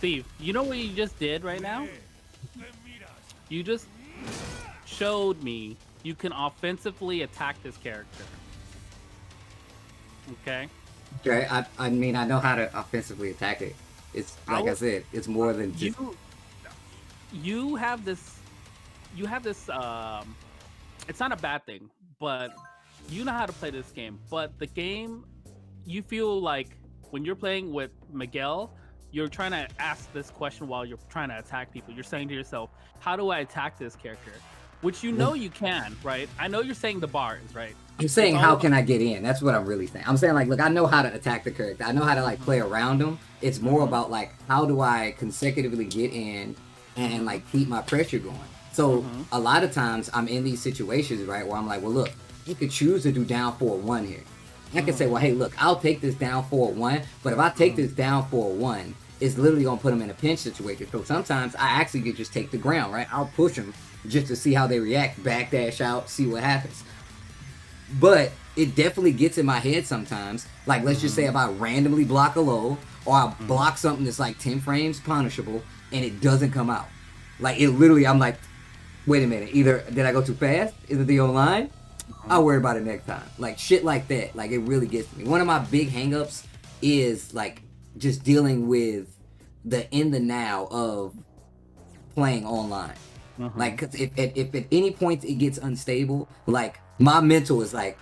Steve, you know what you just did right now? You just showed me you can offensively attack this character. Okay? Okay, I mean, I know how to offensively attack it. It's like I How said, it's more than just. you you have this you have this it's not a bad thing, but you know how to play this game. But the game, you feel like when you're playing with Miguel, you're trying to ask this question while you're trying to attack people. You're saying to yourself, how do I attack this character? Which you know you can, right? I know you're saying the bars, right? I'm It's saying, all how about. can I get in? That's what I'm really saying. I'm saying, like, look, I know how to attack the character. I know how to like Mhm, play around them. It's more mhm, about like how do I consecutively get in and mhm, like keep my pressure going. So mhm, a lot of times I'm in these situations, right, where I'm like, well, look, you could choose to do down 4-1 here. I could say, mhm, well, hey, look, I'll take this down 4-1, but if I take mhm, this down 4-1, it's literally gonna put them in a pinch situation. So sometimes I actually could just take the ground, right? I'll push them just to see how they react, backdash out, see what happens. But it definitely gets in my head sometimes. Like, let's just say mhm, if I randomly block a low, or I mhm, block something that's like 10 frames punishable, and it doesn't come out. Like, it literally, I'm like, wait a minute, either did I go too fast? Is it the online? mhm, I'll worry about it next time. Like, shit like that. Like, it really gets me. One of my big hangups is like just dealing with the in the now of playing online. Like, mhm, cause if at any point it gets unstable, like my mental is like,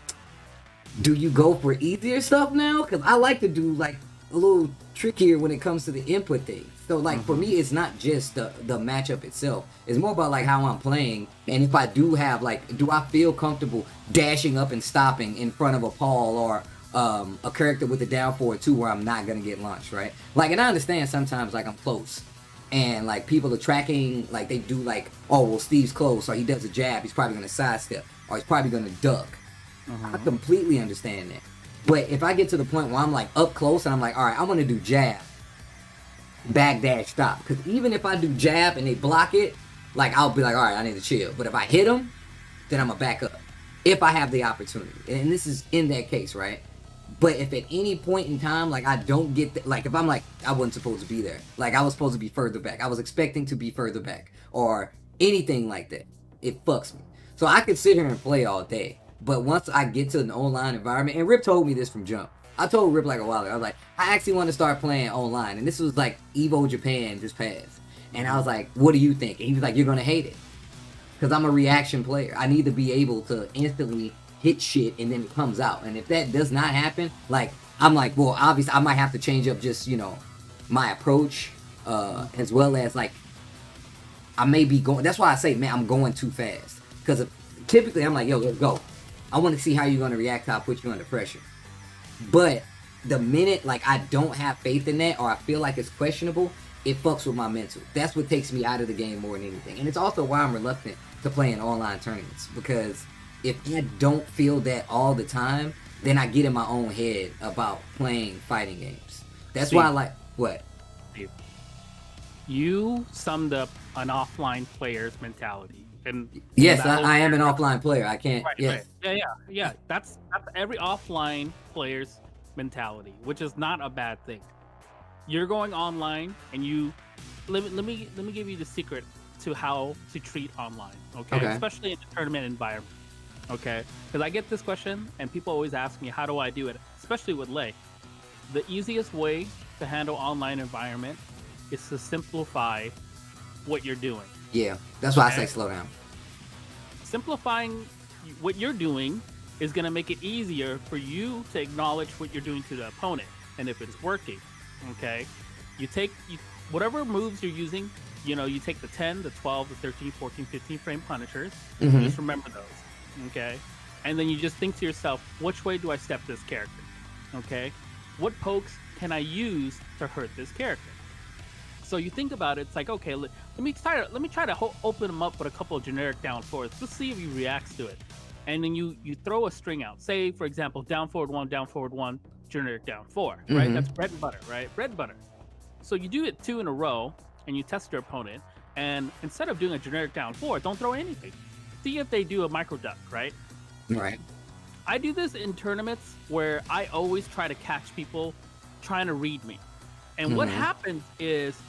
do you go for easier stuff now? Because I like to do like a little trickier when it comes to the input things. So like for mhm, me, it's not just the matchup itself. It's more about like how I'm playing, and if I do have like, do I feel comfortable dashing up and stopping in front of a Paul or a character with a down forward two where I'm not gonna get launched, right? Like, and I understand sometimes like I'm close. And like people are tracking, like they do like, oh well, Steve's close, so he does a jab, he's probably gonna sidestep, or he's probably gonna duck. I mhm, completely understand that. But if I get to the point where I'm like up close and I'm like, all right, I'm gonna do jab, back dash, stop. Because even if I do jab and they block it, like I'll be like, all right, I need to chill. But if I hit them, then I'm gonna back up if I have the opportunity. And this is in that case, right? But if at any point in time, like I don't get like if I'm like I wasn't supposed to be there, like I was supposed to be further back, I was expecting to be further back, or anything like that, it fucks me. So I could sit here and play all day, but once I get to an online environment, and Rip told me this from jump. I told Rip like a while ago, I was like, I actually want to start playing online, and this was like Evo Japan just passed, and I was mhm. like, what do you think? And he was like, you're gonna hate it because I'm a reaction player. I need to be able to instantly hit shit and then it comes out. And if that does not happen, like I'm like, well, obviously I might have to change up just my approach, as well as like I may be going. That's why I say, man, I'm going too fast because typically I'm like, yo, let's go. I want to see how you're gonna react. How I put you under pressure. But the minute like I don't have faith in that or I feel like it's questionable, it fucks with my mental. That's what takes me out of the game more than anything. And it's also why I'm reluctant to play in online tournaments because if I don't feel that all the time, then I get in my own head about playing fighting games. That's why I Steve, like what? Steve, you summed up an offline player's mentality, and Yes, that whole I am an paragraph. offline player. I can't. Right, right. Yes. Yeah, yeah, yeah. That's every offline player's mentality, which is not a bad thing. You're going online, and you let me give you the secret to how to treat online. Okay, Okay. especially in a tournament environment. Okay, because I get this question, and people always ask me, how do I do it? Especially with Lei. The easiest way to handle online environment is to simplify what you're doing. Yeah. That's why I say Okay, slow down. simplifying what you're doing is going to make it easier for you to acknowledge what you're doing to the opponent and if it's working. Okay, whatever moves you're using, you take the 10, the 12, the 13, 14, 15 frame punishers. Mm-hmm. Just remember those. Okay, and then you just think to yourself, which way do I step this character? Okay, what pokes can I use to hurt this character? So you think about it, it's like, okay, let me try to open him up with a couple of generic down forwards. Let's see if he reacts to it. And then you throw a string out. Say, for example, down forward one, generic down four, right? Mm-hmm. That's bread and butter, right? Bread and butter. So you do it two in a row, and you test your opponent. And instead of doing a generic down four, don't throw anything. See if they do a micro duck, right? Right. I do this in tournaments where I always try to catch people trying to read me. And what Mm-hmm. happens is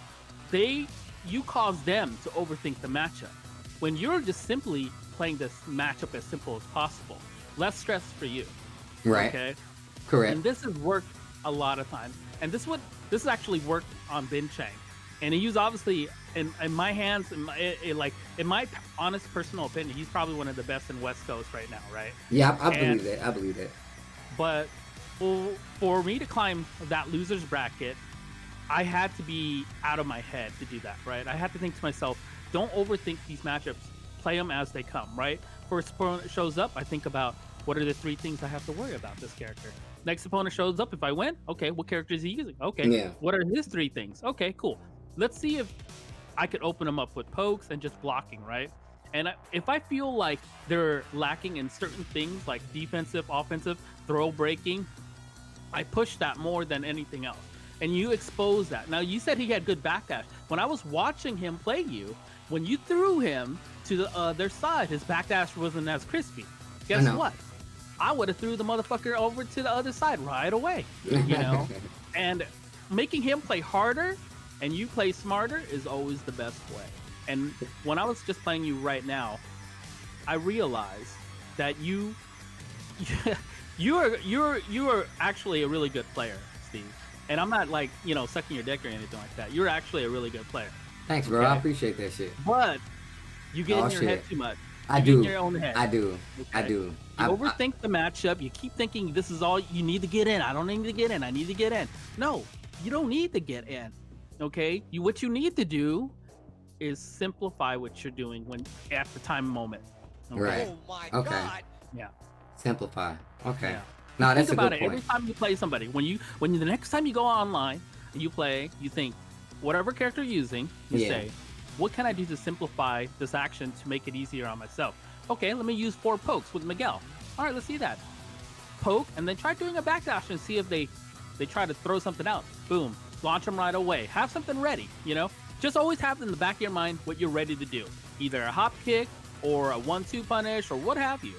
you cause them to overthink the matchup when you're just simply playing this matchup as simple as possible. Less stress for you. Right. Okay. Correct. And this has worked a lot of times. And this has actually worked on Bin Chang. And he's obviously in my hands, in my honest personal opinion, he's probably one of the best in West Coast right now, right? Yeah, I believe that. I believe that. But for me to climb that loser's bracket, I had to be out of my head to do that, right? I had to think to myself, don't overthink these matchups. Play them as they come, right? First opponent shows up, I think about what are the 3 things I have to worry about this character. Next opponent shows up, if I win, okay, what character is he using? Okay, Yeah. what are his 3 things? Okay, cool. Let's see if I could open them up with pokes and just blocking, right? And if I feel like they're lacking in certain things like defensive, offensive, throw breaking, I push that more than anything else. And you expose that. Now, you said he had good backdash. When I was watching him play you, when you threw him to the other side, his backdash wasn't as crispy. Guess what? I would have threw the motherfucker over to the other side right away, you know? And making him play harder and you play smarter is always the best way. And when I was just playing you right now, I realized that you are actually a really good player, Steve. And I'm not like, sucking your dick or anything like that. You're actually a really good player. Thanks, bro. I appreciate that shit. But you get in your head too much. I do. In your own head. I do. Okay? I do. You overthink the matchup. You keep thinking this is all you need to get in. I don't need to get in. I need to get in. No, you don't need to get in. Okay? What you need to do is simplify what you're doing at the time moment. Okay? Right. Oh my God. Yeah. Simplify. Okay. Yeah. No, that's think a about good it. point. Every time you play somebody, when the next time you go online and you play, you think whatever character you're using, you say, what can I do to simplify this action to make it easier on myself? Okay, let me use 4 pokes with Miguel. All right, let's see that. Poke, and then try doing a backdash and see if they try to throw something out. Boom, launch them right away. Have something ready, Just always have in the back of your mind what you're ready to do. Either a hop kick or a 1-2 punish or what have you.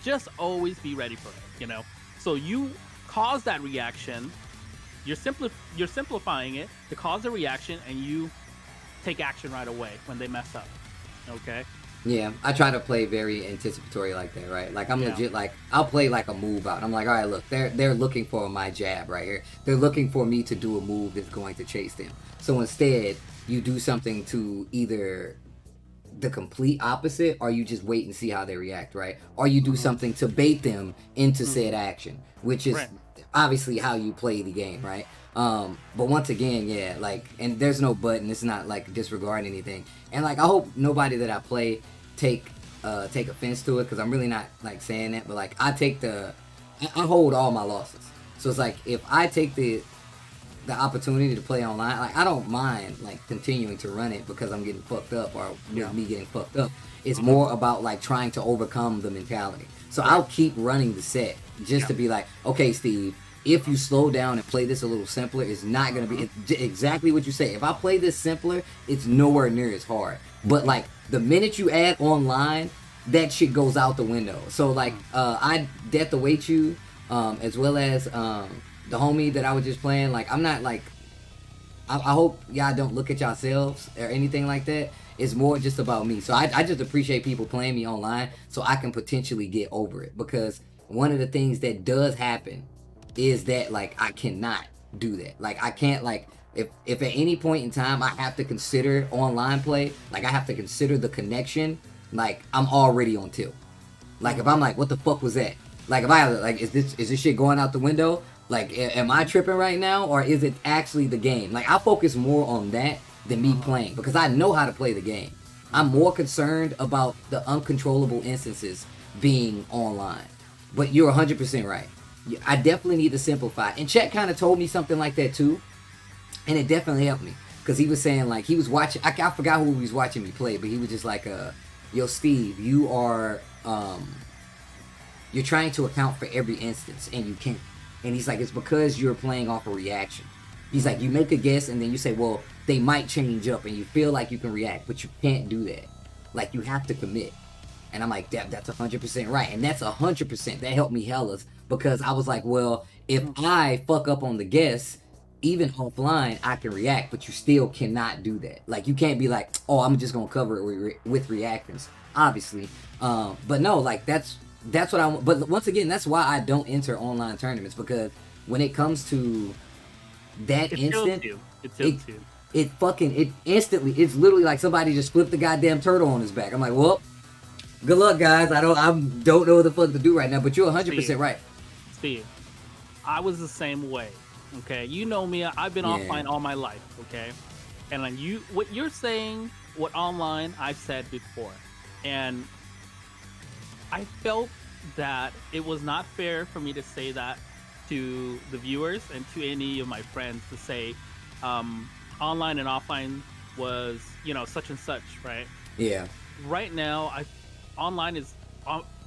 Just always be ready for it, So you cause that reaction. You're simplifying it to cause a reaction, and you take action right away when they mess up. Okay? Yeah, I try to play very anticipatory like that, right? Like I'm legit, like I'll play like a move out. I'm like, all right, look, they're looking for my jab right here. They're looking for me to do a move that's going to chase them. So instead, you do something to either the complete opposite, or you just wait and see how they react, right? Or you do something to bait them into said action, which is obviously how you play the game, right? But once again, and there's no button. It's not like disregarding anything. And like I hope nobody that I play take offense to it, because I'm really not like saying that, but like I hold all my losses. So it's like if I take the opportunity to play online, like I don't mind like continuing to run it because I'm getting fucked up or me getting fucked up. It's more about like trying to overcome the mentality. So I'll keep running the set just to be like, okay, Steve, if you slow down and play this a little simpler, it's not going to be exactly what you say. If I play this simpler, it's nowhere near as hard. But like the minute you add online, that shit goes out the window. So like I death await you, as well as the homie that I was just playing. Like I'm not like I hope y'all don't look at yourselves or anything like that. It's more just about me. So I just appreciate people playing me online so I can potentially get over it, because one of the things that does happen is that like I cannot do that. Like I can't, like if at any point in time I have to consider online play, like I have to consider the connection, like I'm already on tilt. Like if I'm like, what the fuck was that? Like if I like, is this shit going out the window? Like am I tripping right now, or is it actually the game? Like I focus more on that than me playing, because I know how to play the game. I'm more concerned about the uncontrollable instances being online. But you're 100% right. I definitely need to simplify. And Chet kind of told me something like that too, and it definitely helped me, because he was saying like he was watching. I forgot who he was watching me play, but he was just like, "Yo, Steve, you are you're trying to account for every instance, and you can't." And he's like, "It's because you're playing off a reaction." He's like, "You make a guess, and then you say, well, they might change up, and you feel like you can react, but you can't do that. Like you have to commit." And I'm like, that's 100% right. And that's 100%. That helped me hellas, because I was like, well, if I fuck up on the guess, even offline, I can react, but you still cannot do that. Like, you can't be like, oh, I'm just gonna cover it with reactions, obviously. But no, like that's what I want. But once again, that's why I don't enter online tournaments, because when it comes to that It tilts instant, you. It it tilts you. it instantly, it's literally like somebody just flipped the goddamn turtle on his back. I'm like, well, good luck, guys. I don't know what the fuck to do right now. But you're 100% right. Steve, I was the same way. Okay, you know me. I've been Yeah. offline all my life. Okay, and then what you're saying, what online I've said before, and I felt that it was not fair for me to say that to the viewers and to any of my friends, to say online and offline was, such and such, right? Yeah. Right now, online is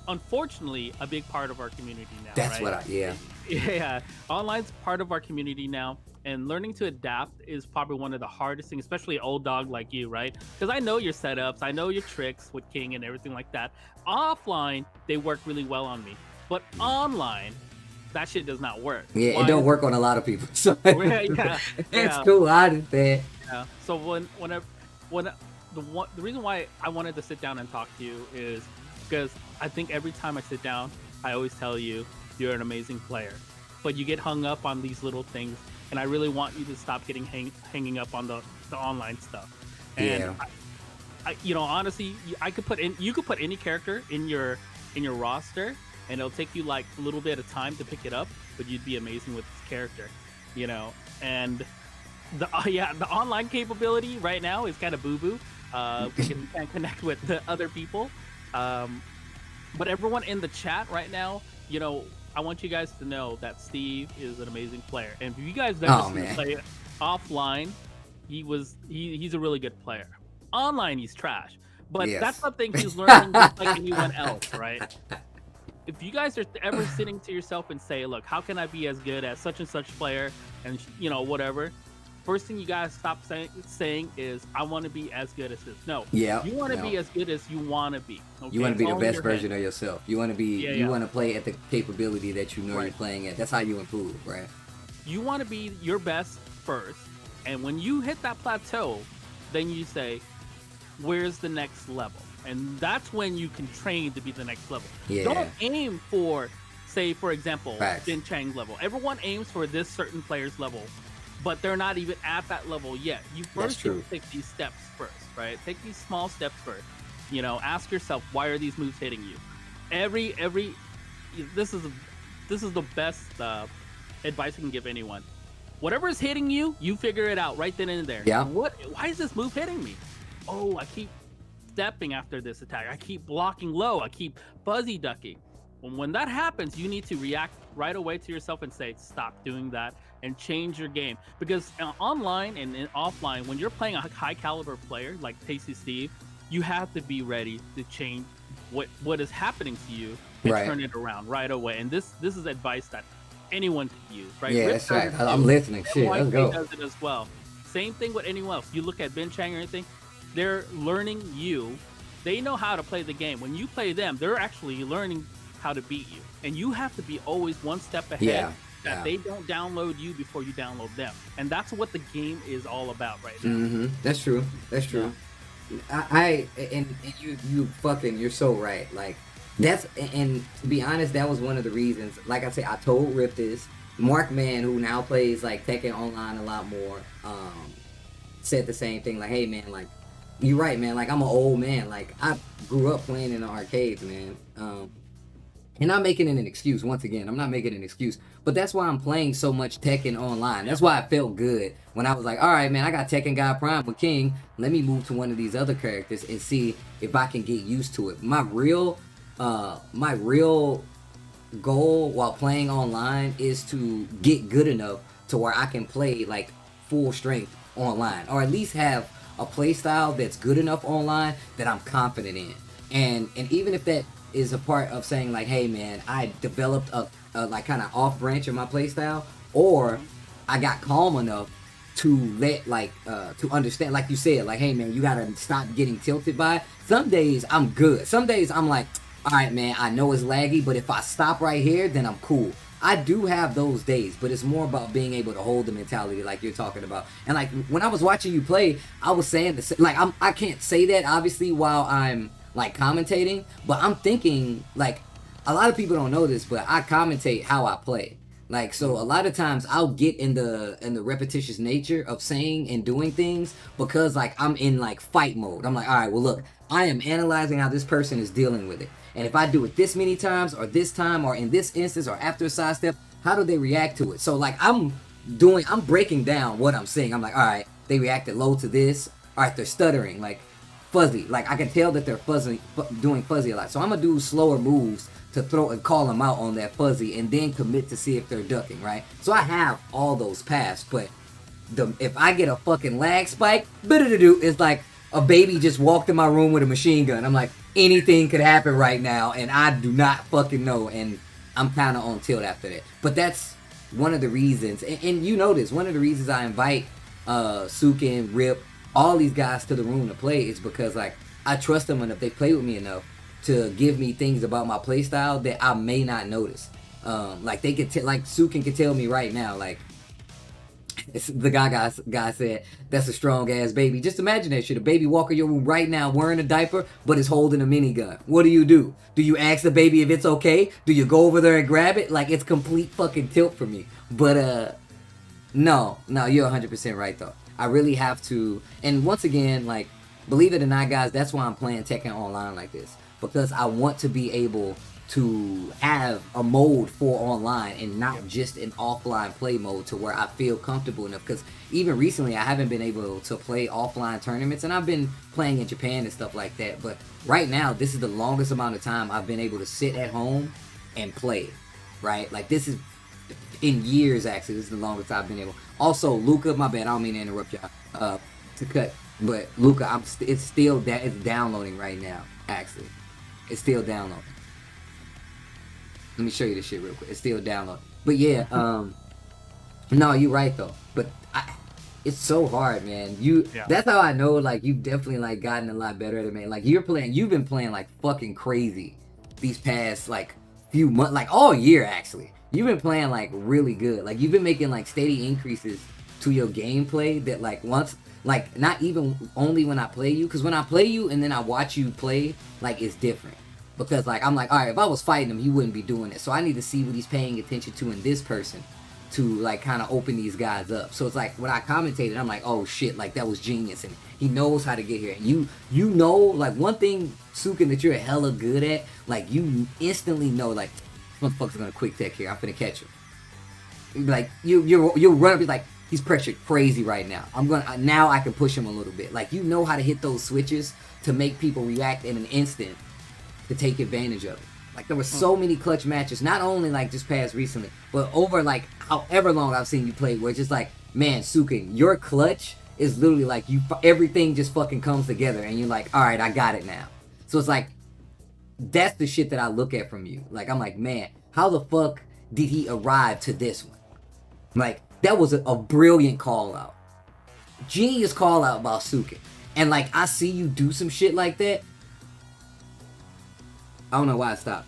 unfortunately a big part of our community now, That's right? yeah. Yeah, online's part of our community now, and learning to adapt is probably one of the hardest things, especially old dog like you, right? Because I know your setups, I know your tricks with King and everything like that. Offline, they work really well on me, but online, that shit does not work. Yeah, it Why don't is work on a lot of people. So yeah, it's yeah, cool. I understand. yeah. So when the reason why I wanted to sit down and talk to you is because I think every time I sit down, I always tell you you're an amazing player, but you get hung up on these little things, and I really want you to stop getting hanging up on the online stuff. And Yeah. honestly, I could put in you could put any character in your roster, and it'll take you like a little bit of time to pick it up, but you'd be amazing with this character, and the online capability right now is kind of boo boo. Because you can't connect with the other people. But everyone in the chat right now, I want you guys to know that Steve is an amazing player, and if you guys never seen him play offline, he's a really good player. Online, he's trash, but that's Yes. something he's learning just like anyone else, right? If you guys are ever sitting to yourself and say, look, how can I be as good as such and such player, and whatever, first thing you guys stop saying is, I want to be as good as this. No, Yeah. you want to be as good as you want to be. Okay? You want to be It's the all in best your version head. of yourself. You want to be. Yeah, You yeah. want to play at the capability that you know you're Right. playing at. That's how you improve, right? You want to be your best first, and when you hit that plateau, then you say, where's the next level? And that's when you can train to be the next level. Yeah. Don't aim for, say, for example, Facts. Jin Chang's level. Everyone aims for this certain player's level, but they're not even at that level yet. You first true. have to take these steps first, right? Take these small steps first. Ask yourself, why are these moves hitting you? This is the best advice I can give anyone. Whatever is hitting you, you figure it out right then and there. Yeah. Why is this move hitting me? Oh, I keep stepping after this attack. I keep blocking low. I keep fuzzy ducking. When that happens, you need to react right away to yourself and say, stop doing that and change your game. Because online and offline, when you're playing a high caliber player like Tasty Steve, you have to be ready to change what is happening to you and Right. turn it around right away. And this is advice that anyone can use, right? Yeah, Rip that's right. does it I'm too. listening. Shit, let's NYK go. does it as well. Same thing with anyone else. You look at Ben Chang or anything, they're learning you. They know how to play the game. When you play them, they're actually learning how to beat you. And you have to be always one step ahead, Yeah. that Yeah. they don't download you before you download them. And that's what the game is all about right now. Mm-hmm. That's true. That's true. And you're so right. Like, that's, and to be honest, that was one of the reasons. Like I said, I told Rip this. Mark Man, who now plays like Tekken online a lot more, said the same thing. Like, hey man, like, you're right, man. Like, I'm an old man. Like, I grew up playing in the arcades, man. And I'm making it an excuse. Once again, I'm not making an excuse. But that's why I'm playing so much Tekken online. That's why I felt good when I was like, all right, man, I got Tekken God Prime with King. Let me move to one of these other characters and see if I can get used to it. My real goal while playing online is to get good enough to where I can play like full strength online, or at least have a play style that's good enough online that I'm confident in. And even if that is a part of saying like, hey man, I developed a like kind of off branch of my play style, or I got calm enough to let like to understand, like you said, like, hey man, you gotta stop getting tilted by it. Some days I'm good. Some days I'm like, all right man, I know it's laggy, but if I stop right here, then I'm cool. I do have those days, but it's more about being able to hold the mentality like you're talking about. And like when I was watching you play, I was saying this, like I can't say that obviously while I'm like commentating, but I'm thinking like a lot of people don't know this, but I commentate how I play. Like so a lot of times I'll get in the repetitious nature of saying and doing things because like I'm in like fight mode. I'm like, all right, well look, I am analyzing how this person is dealing with it. And if I do it this many times or this time or in this instance or after a sidestep, how do they react to it? So like I'm breaking down what I'm saying. I'm like, all right, they reacted low to this. All right, they're stuttering, like fuzzy. Like I can tell that they're doing fuzzy a lot. So I'm gonna do slower moves to throw and call them out on that fuzzy, and then commit to see if they're ducking. Right. So I have all those passed, but if I get a fucking lag spike, it's like a baby just walked in my room with a machine gun. I'm like, anything could happen right now, and I do not fucking know, and I'm kind of on tilt after that. But that's one of the reasons, and you know this, one of the reasons I invite Suiken, Rip, all these guys to the room to play is because like I trust them enough, they play with me enough to give me things about my playstyle that I may not notice. Like they could like Suiken could tell me right now, like the guy said, that's a strong ass baby. Just imagine that shit. A baby walk in your room right now wearing a diaper, but is holding a minigun. What do? Do you ask the baby if it's okay? Do you go over there and grab it? Like, it's complete fucking tilt for me. But, no, you're 100% right, though. I really have to, and once again, like, believe it or not, guys, that's why I'm playing Tekken Online like this. Because I want to be able to have a mode for online and not just an offline play mode to where I feel comfortable enough. Because even recently, I haven't been able to play offline tournaments, and I've been playing in Japan and stuff like that. But right now, this is the longest amount of time I've been able to sit at home and play. Right? Like, this is in years, actually. This is the longest I've been able. Also, Luca, my bad, I don't mean to interrupt y'all to cut. But Luca, it's still it's downloading right now. Actually, it's still downloading. Let me show you this shit real quick. It's still downloading. But yeah, no, you're right though. But it's so hard, man. That's how I know like you've definitely like gotten a lot better at it, man. Like you've been playing like fucking crazy these past like few months, like all year actually. You've been playing like really good. Like you've been making like steady increases to your gameplay that like once like not even only when I play you, because when I play you and then I watch you play, like it's different. Because like I'm like, all right, if I was fighting him, he wouldn't be doing it. So I need to see what he's paying attention to in this person to like kind of open these guys up. So it's like when I commentated, I'm like, oh shit, like that was genius, and he knows how to get here. And you know, like one thing, Suiken, that you're hella good at, like you instantly know, like this motherfucker's gonna quick tech here. I'm finna catch him. Like you'll run up, be like, he's pressured crazy right now. Now I can push him a little bit. Like you know how to hit those switches to make people react in an instant to take advantage of it. Like there were so many clutch matches, not only like just past recently, but over like however long I've seen you play, where it's just like, man, Suiken, your clutch is literally like everything just fucking comes together, and you're like, all right, I got it now. So it's like that's the shit that I look at from you. Like I'm like, man, how the fuck did he arrive to this one? Like that was a brilliant call out, genius call out about Suiken, and like I see you do some shit like that. I don't know why I stopped.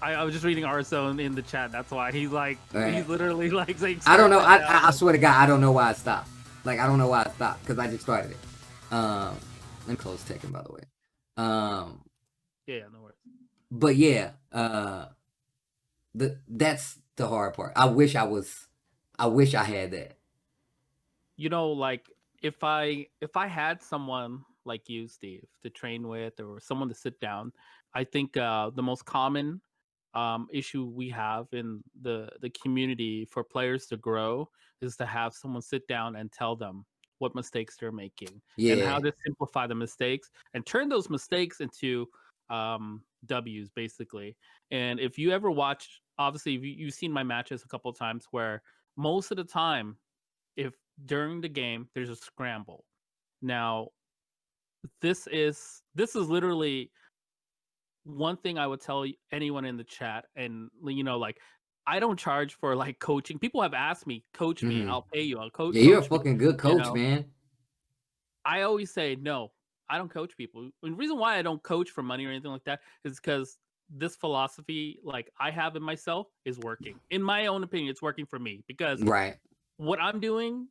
I was just reading Arzone in the chat. That's why he's like, he's literally like saying. I don't know. I swear to God, I don't know why I stopped. Like I don't know why I stopped because I just started it. Let me close Tekken, by the way. Yeah, no worries. But yeah, that's the hard part. I wish I had that. You know, like if I had someone like you, Steve, to train with, or someone to sit down, I think the most common issue we have in the community for players to grow is to have someone sit down and tell them what mistakes they're making and how to simplify the mistakes and turn those mistakes into W's basically. And if you ever watch, obviously you've seen my matches a couple of times where most of the time, if during the game there's a scramble. Now, this is literally one thing I would tell anyone in the chat, and you know, like I don't charge for like coaching. People have asked me, coach me, I'll pay you. I'll coach. Yeah, you're a Coach me. fucking good coach, man. I always say no. I don't coach people. And the reason why I don't coach for money or anything like that is because this philosophy like I have in myself is working. In my own opinion, it's working for me because Right. what I'm doing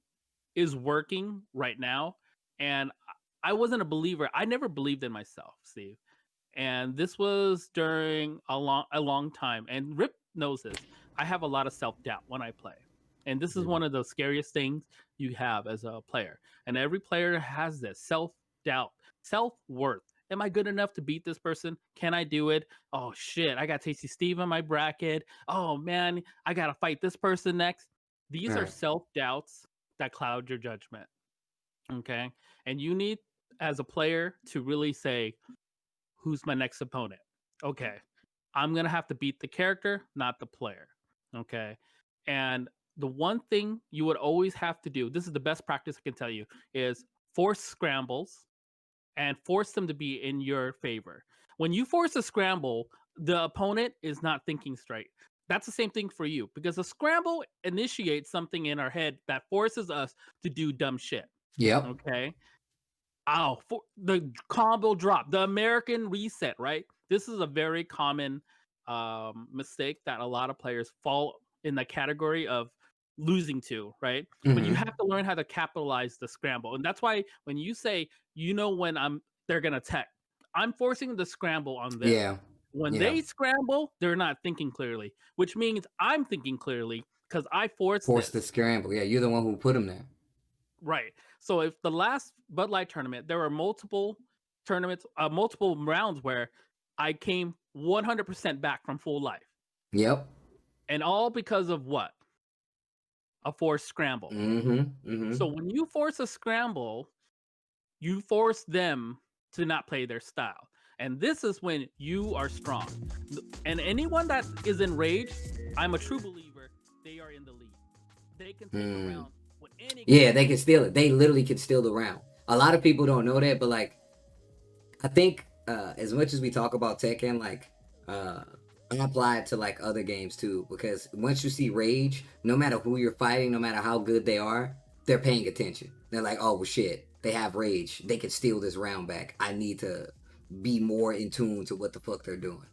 is working right now. And I wasn't a believer. I never believed in myself, Steve. And this was during a long time. And Rip knows this. I have a lot of self doubt when I play, and this is Mhm. one of the scariest things you have as a player. And every player has this self doubt, self worth. Am I good enough to beat this person? Can I do it? Oh shit, I got Tasty Steve in my bracket. Oh man, I gotta fight this person next. These are Right. self doubts that cloud your judgment. Okay. And you need, as a player, to really say, who's my next opponent? Okay. I'm going to have to beat the character, not the player. Okay. And the one thing you would always have to do, this is the best practice I can tell you, is force scrambles and force them to be in your favor. When you force a scramble, the opponent is not thinking straight. That's the same thing for you because a scramble initiates something in our head that forces us to do dumb shit. Yep. Okay. Oh, for the combo drop, the American reset, right? This is a very common mistake that a lot of players fall in the category of losing to, right? But you Hmm. have to learn how to capitalize the scramble. And that's why when you say, when they're gonna tech, I'm forcing the scramble on them. Yeah. When Yeah. they scramble, they're not thinking clearly, which means I'm thinking clearly because I forced Force the this. scramble. Yeah, you're the one who put him there. Right. So if the last Bud Light tournament, there were multiple tournaments, multiple rounds where I came 100% back from full life, Yep. and all because of what? A forced scramble. Mm-hmm. Mm-hmm. So when you force a scramble, you force them to not play their style. And this is when you are strong. And anyone that is enraged, I'm a true believer, they are in the lead. They can take a Mm. round with any Yeah, they character. can steal it. They literally can steal the round. A lot of people don't know that, but like I think as much as we talk about Tekken, like uh I apply it to like other games too, because once you see rage, no matter who you're fighting, no matter how good they are, they're paying attention. They're like, oh well shit, they have rage. They can steal this round back. I need to be more in tune to what the fuck they're doing.